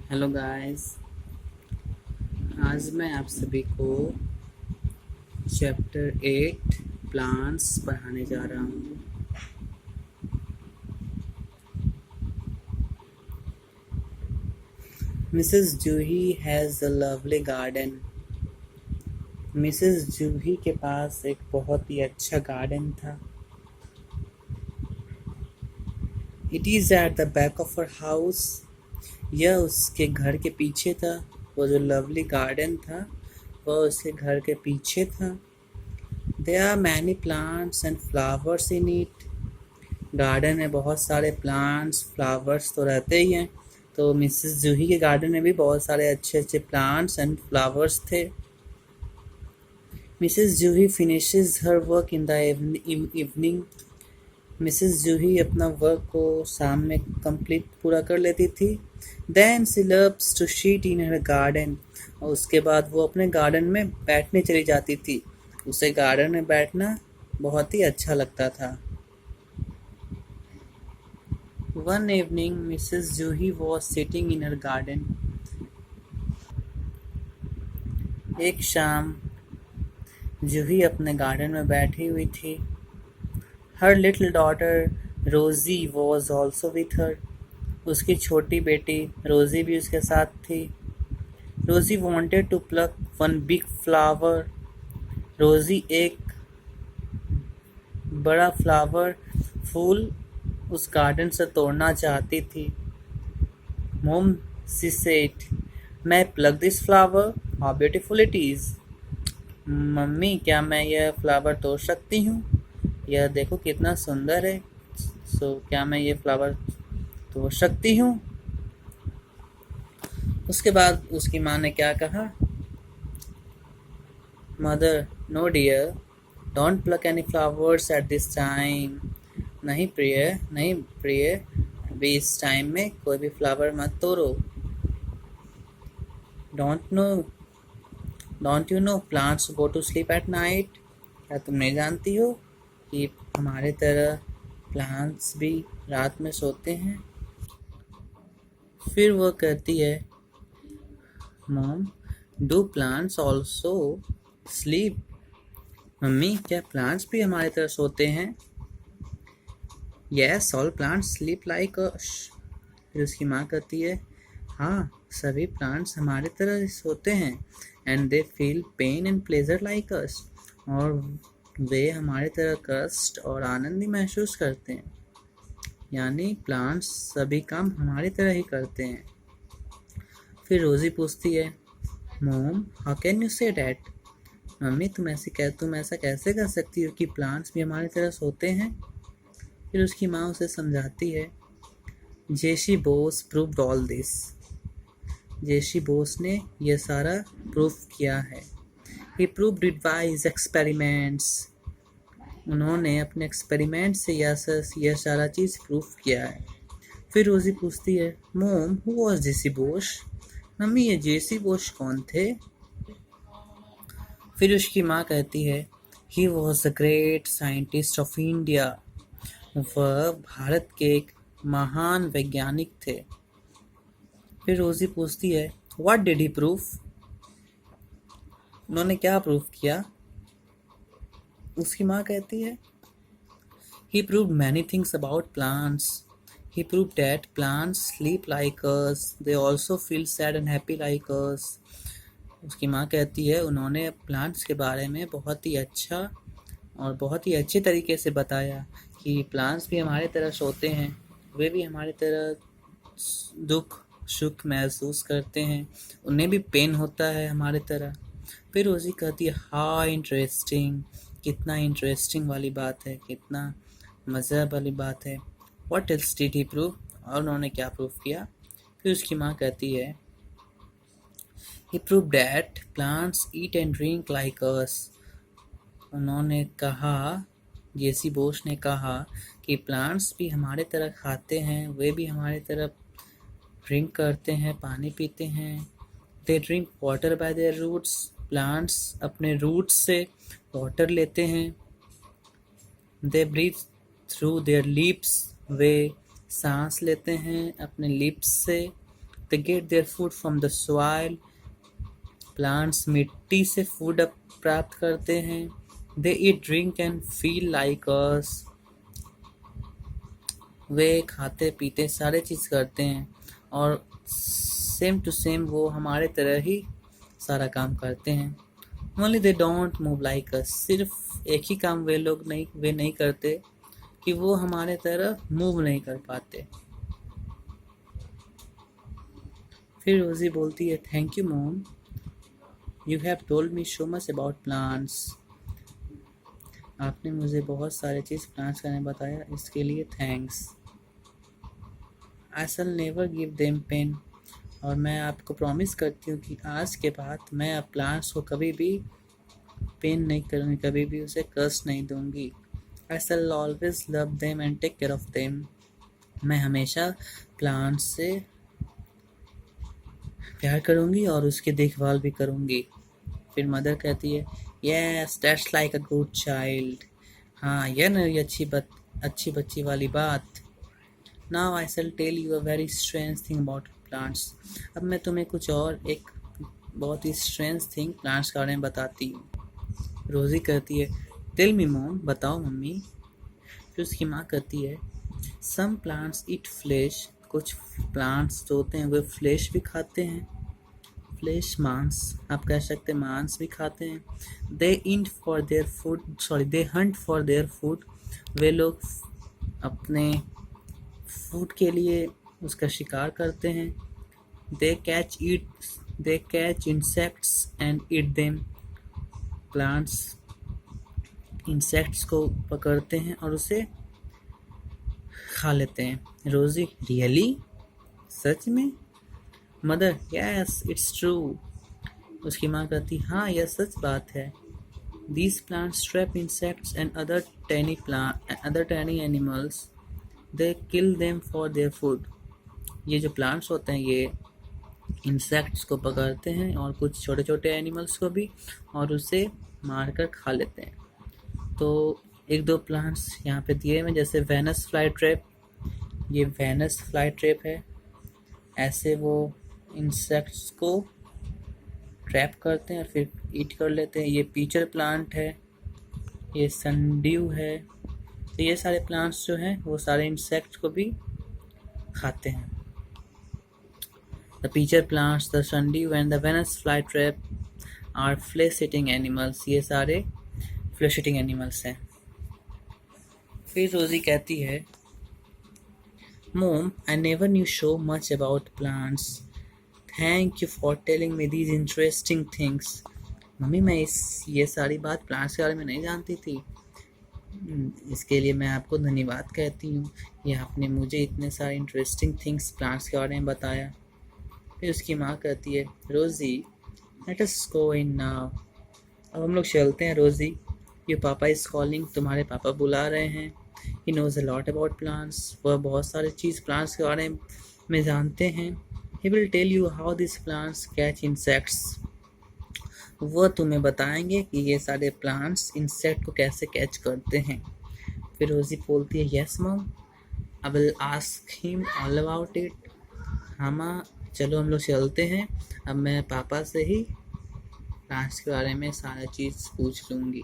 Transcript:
Hello guys. आज मैं आप सभी को चैप्टर 8 प्लांट्स पढ़ाने जा रहा हूँ। Mrs Juhi has a lovely garden. Mrs Juhi के पास एक बहुत ही अच्छा गार्डन था। It is at the back of her house. यह उसके घर के पीछे था। वो जो लवली गार्डन था वह उसके घर के पीछे था। There are many plants and flowers in it. Garden में बहुत सारे प्लांट्स फ्लावर्स तो रहते ही हैं। तो मिसेस जूही के गार्डन में भी बहुत सारे अच्छे अच्छे प्लांट्स एंड फ्लावर्स थे। Mrs Juhi finishes her work in the evening. Mrs Juhi अपना वर्क को शाम में कंप्लीट पूरा कर लेती थी। Then she loves to sit in her garden. और उसके बाद वो अपने गार्डन में बैठने चली जाती थी। उसे गार्डन में बैठना बहुत ही अच्छा लगता था। One evening, Mrs. Juhi was sitting in her garden. एक शाम जूही अपने गार्डन में बैठी हुई थी। Her little daughter Rosie was also with her. उसकी छोटी बेटी रोजी भी उसके साथ थी। Rosie wanted to pluck one big flower. रोजी एक बड़ा फ्लावर फूल उस गार्डन से तोड़ना चाहती थी। Mom, she said, "May I pluck this flower? How beautiful it is!" Mummy, क्या मैं यह फ्लावर तोड़ सकती हूँ? यह देखो कितना सुंदर है। क्या मैं ये फ्लावर तोड़ सकती हूँ? उसके बाद उसकी माँ ने क्या कहा? Mother, no dear, don't pluck any flowers at this time. नहीं प्रिय, अभी इस टाइम में कोई भी फ्लावर मत तोड़ो। Don't you know plants go to sleep at night? क्या तुम नहीं जानती हो कि हमारे तरह प्लांट्स भी रात में सोते हैं? फिर वो कहती है, mom, do plants also sleep? Mummy, क्या प्लांट्स भी हमारी तरह सोते हैं? Yes, all plants sleep like us. फिर उसकी माँ कहती है, हाँ, सभी प्लांट्स हमारी तरह ही सोते हैं। And they feel pain and pleasure like us. और वे हमारी तरह कष्ट और आनंद ही महसूस करते हैं। यानी प्लांट्स सभी काम हमारी तरह ही करते हैं। फिर रोजी पूछती है, mom, how can you say that? Mummy, तुम ऐसा कैसे कर सकती हो कि प्लांट्स भी हमारी तरह सोते हैं? फिर उसकी माँ उसे समझाती है, जेसी बोस प्रूव्ड ऑल दिस। जेसी बोस ने यह सारा प्रूफ किया है। He proved it by his experiments. उन्होंने अपने एक्सपेरिमेंट से यह सारा चीज़ प्रूफ किया है। फिर रोजी पूछती है, मोम, who was JC Bose? Mummy, ये जेसी बोस कौन थे? फिर उसकी माँ कहती है, he was the great scientist of India. वह भारत के एक महान वैज्ञानिक थे। फिर रोजी पूछती है, व्हाट डिड ही प्रूफ? उन्होंने क्या प्रूफ किया? उसकी माँ कहती है, he proved many things about plants. He proved that plants sleep like us. They also feel sad and happy like us. उसकी माँ कहती है, उन्होंने प्लांट्स के बारे में बहुत ही अच्छा और बहुत ही अच्छे तरीके से बताया कि प्लांट्स भी हमारे तरह सोते हैं। वे भी हमारी तरह दुख सुख महसूस करते हैं। उन्हें भी पेन होता है हमारे तरह। फिर रोजी कहती है, हाँ, इंटरेस्टिंग, कितना इंटरेस्टिंग वाली बात है, कितना मज़ा वाली बात है। What else did he prove? और उन्होंने क्या प्रूफ किया? फिर उसकी माँ कहती है, he prove that plants eat and drink like us. उन्होंने कहा, जेसी बोस ने कहा कि प्लांट्स भी हमारे तरह खाते हैं, वे भी हमारे तरह ड्रिंक करते हैं, पानी पीते हैं। They drink water by their roots. Plants अपने रूट्स से वाटर लेते हैं। They breathe through their lips. वे सांस लेते हैं अपने लिप्स से। They get their food from the soil. Plants मिट्टी से फूड प्राप्त करते हैं. They eat, drink and feel like us. वे खाते पीते सारे चीज़ करते हैं और सेम टू सेम वो हमारे तरह ही सारा काम करते हैं. Only they don't move like us. सिर्फ एक ही काम वे नहीं करते कि वो हमारे तरह मूव नहीं कर पाते. फिर रोजी बोलती है, thank you mom, you have told me so much about plants. आपने मुझे बहुत सारे चीज़ प्लांट्स का बताया, इसके लिए thanks. I shall never give them pain. और मैं आपको प्रॉमिस करती हूँ कि आज के बाद मैं अब प्लांट्स को कभी भी पेन नहीं करूँगी, कभी भी उसे कष्ट नहीं दूँगी. I shall always love them and take care of them. मैं हमेशा प्लांट्स से प्यार करूँगी और उसकी देखभाल भी करूँगी. फिर मदर कहती है, yes that's like a good child. हाँ, यह नहीं अच्छी बच्ची वाली बात. Now I shall tell you a very strange thing about plants. अब मैं तुम्हें कुछ और एक बहुत ही स्ट्रेंज थिंग प्लांट्स के बारे में बताती हूँ. रोजी कहती है, टेल मी मॉम, बताओ मम्मी. फिर उसकी माँ कहती है, सम प्लांट्स ईट फ्लेश. कुछ प्लांट्स जो होते हैं वे फ्लेश भी खाते हैं. फ्लेश मांस, आप कह सकते हैं मांस भी खाते हैं. They eat for their food they hunt for their food. वे लोग अपने फूड के लिए उसका शिकार करते हैं. They catch insects and eat them. Plants insects को पकड़ते हैं और उसे खा लेते हैं. रोजी, रियली, सच में? Mother, yes it's true. उसकी माँ कहती, हाँ यह सच बात है. These plants trap insects and other tiny animals. They kill them for their food. ये जो प्लांट्स होते हैं ये इंसेक्ट्स को पकड़ते हैं और कुछ छोटे छोटे एनिमल्स को भी, और उसे मारकर खा लेते हैं. तो एक दो प्लांट्स यहाँ पे दिए हुए, जैसे वेनस फ्लाई ट्रैप. ये वेनस फ्लाई ट्रैप है. ऐसे वो इंसेक्ट्स को ट्रैप करते हैं और फिर ईट कर लेते हैं. ये पीचर प्लांट है, ये सनड्यू है. तो ये सारे प्लांट्स जो हैं वो सारे इंसेक्ट्स को भी खाते हैं. The pitcher plants, the sundew and the Venus fly trap are flesh eating animals. ये सारे फ्लेश ईटिंग एनिमल्स हैं. फिर रोजी कहती है, mom, I never knew so much about plants. Thank you for telling me these interesting things. Mummy, मैं ये सारी बात प्लांट्स के बारे में नहीं जानती थी. इसके लिए मैं आपको धन्यवाद कहती हूँ. ये आपने मुझे इतने सारे इंटरेस्टिंग थिंग्स प्लांट्स के बारे में बताया. फिर उसकी माँ कहती है, रोजी, let us go in now. अब हम लोग चलते हैं रोजी. योर पापा इज कॉलिंग. तुम्हारे पापा बुला रहे हैं. He knows a lot about plants. वह बहुत सारी चीज़ प्लांट्स के बारे में जानते हैं. He will tell you how this plants catch insects. वह तुम्हें बताएंगे कि ये सारे प्लांट्स इंसेक्ट को कैसे कैच करते हैं. फिर रोजी बोलती है, yes mom, I will ask him all about it. हाँ माँ, चलो हम लोग चलते हैं. अब मैं पापा से ही प्लांट्स के बारे में सारा चीज़ पूछ लूँगी.